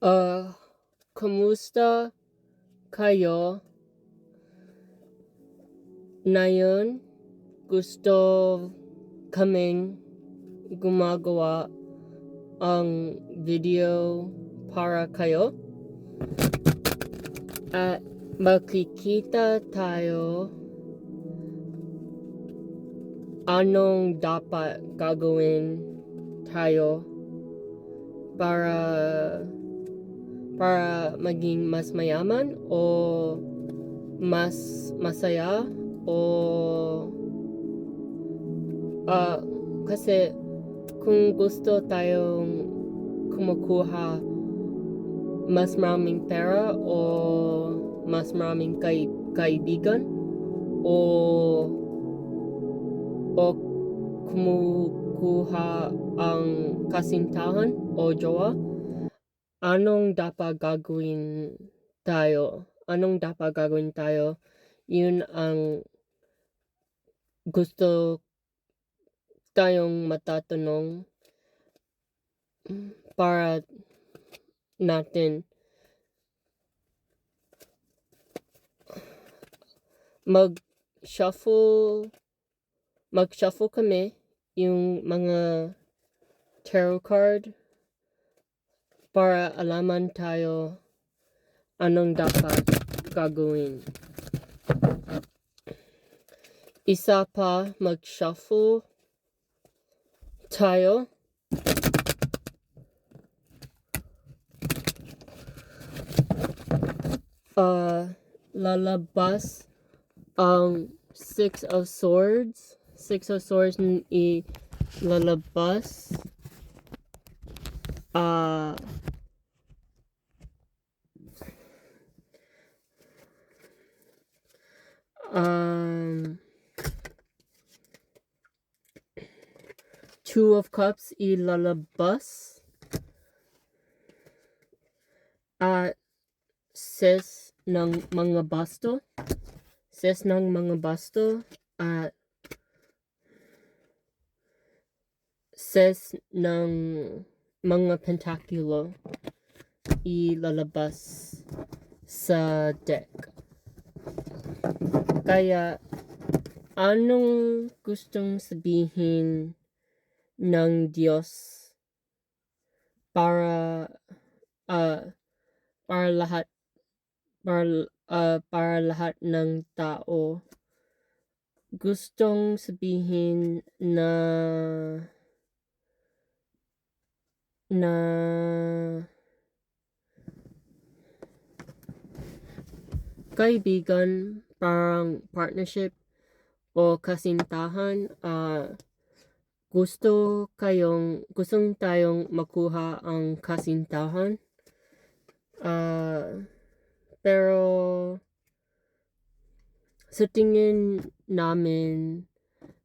Ah, Kumusta kayo? Ngayon, gusto kaming gumagawa ang video para kayo at makikita tayo anong dapat gagawin tayo para maging mas mayaman o mas masaya o kasi kung gusto tayong kumukuha mas maraming pera o mas maraming kaibigan o kumukuha ang kasintahan o jowa, anong dapat gagawin tayo? Yun ang gusto tayong matatanong para natin mag-shuffle kami yung mga tarot card para alaman tayo anong dapat gagawin. Isa pa, mag-shuffle tayo. Lalabas ang Six of Swords ilalabas. Two of Cups ilalabas at Ses ng mga basto at Ses ng mga pentakulo ilalabas sa deck. Kaya anong gustong sabihin ng Diyos para lahat ng tao? Gustong sabihin na kaibigan, parang partnership o kasintahan, gustong tayong makuha ang kasintahan, pero sa tingin namin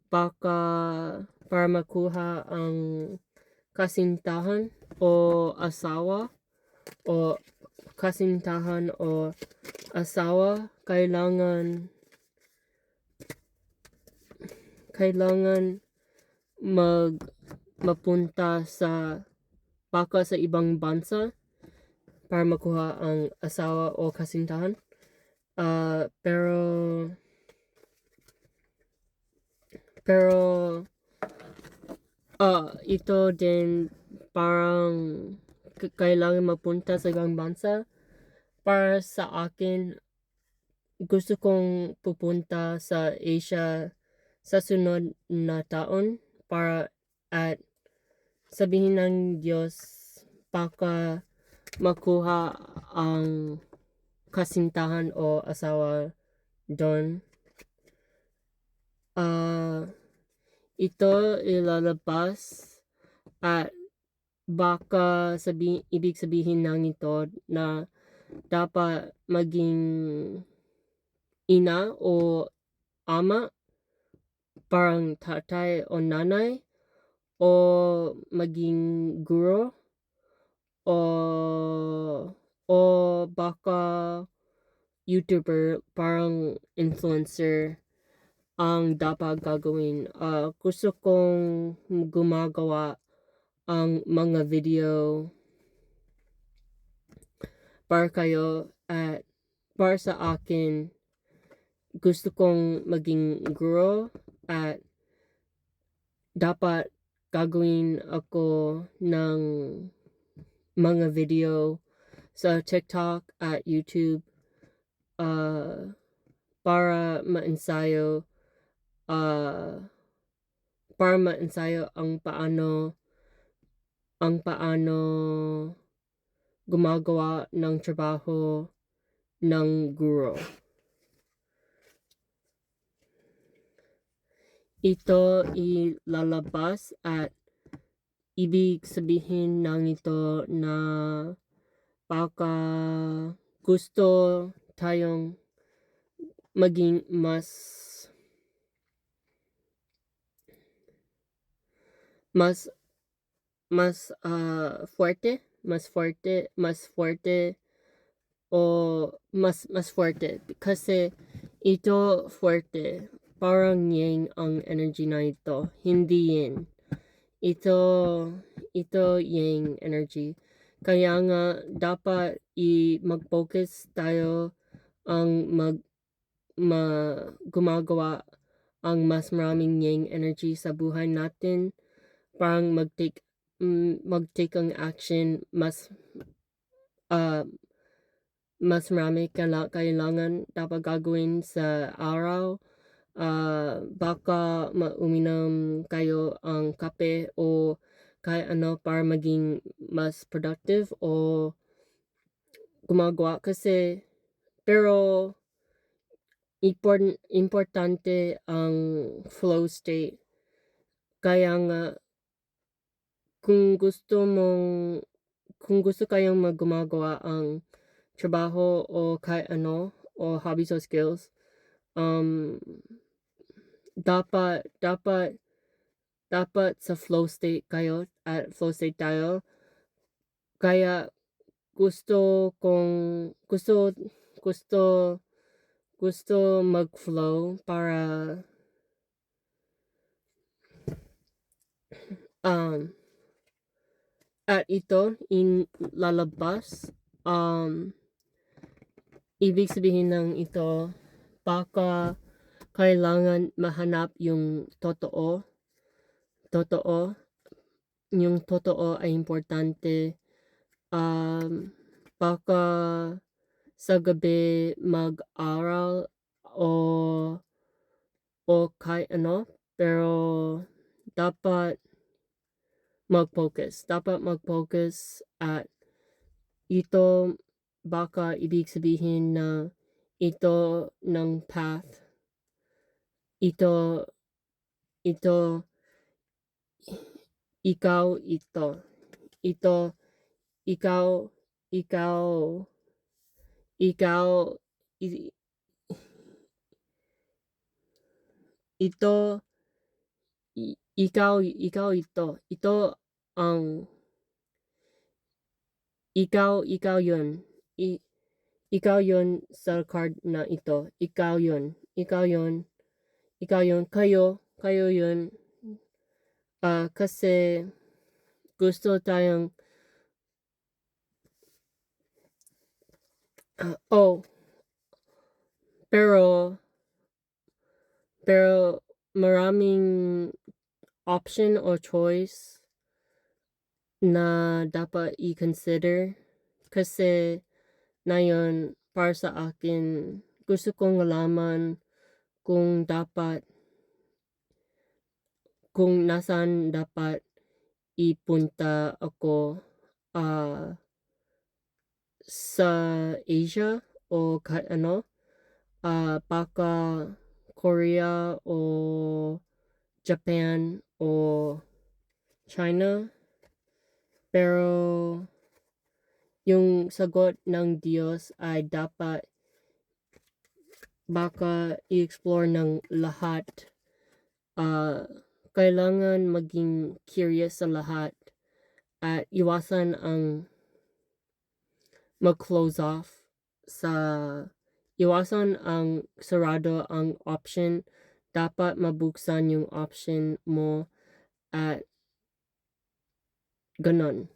baka para makuha ang kasintahan o asawa kailangan mapunta sa ibang bansa para makuha ang asawa o kasintahan. Pero ito din parang kailangan mapunta sa ibang bansa. Para sa akin, gusto kong pupunta sa Asia sa sunod na taon para at sabihin ng Diyos baka makuha ang kasintahan o asawa doon. Ito ilalabas at baka ibig sabihin ng ito na dapat maging ina o ama, parang tatay o nanay, o maging guro o baka YouTuber, parang influencer ang dapat gagawin. Gusto kong gumagawa ang mga video para kayo at para sa akin, gusto kong maging guro at dapat gagawin ako ng mga video sa TikTok at YouTube para maensayo ang paano gumagawa ng trabaho ng guro. Ito ilalabas at ibig sabihin ng ito na baka gusto tayong maging fuerte o mas fuerte kasi ito fuerte, parang yang ang energy na ito, hindi yin. Ito yang energy. Kaya nga dapat mag-focus tayo ang gumagawa ang mas maraming yang energy sa buhay natin, parang mag-take ang action, mas marami kailangan dapat gagawin sa araw. Baka uminom kayo ang kape o kahit ano para maging mas productive o gumagawa kasi pero importante ang flow state. Kaya nga kung gusto kayong gumagawa ang trabaho o kahit ano o hobbies o skills, dapat sa flow state kayo at flow state tayo. Kaya gusto mag-flow para at ito lalabas ibig sabihin ng ito baka kailangan mahanap yung totoo. Yung totoo ay importante. Baka sa gabi mag-aral o kahit ano, pero dapat mag-focus at ito baka ibig sabihin na ito ng path. Ito ikaw ito ang ikaw yun. Ikaw yun sa card na ito. Ikaw yun. Kayo yun. Kasi gusto tayong pero maraming option or choice na dapat i-consider kasi na yun para sa akin gusto kong malaman kung nasaan dapat ipunta ako sa Asia o kahit ano, baka Korea o Japan o China, pero yung sagot ng Diyos ay dapat baka i-explore ng lahat. Kailangan maging curious sa lahat at iwasan ang mag-close off iwasan ang sarado ang option. Dapat mabuksan yung option mo at ganon.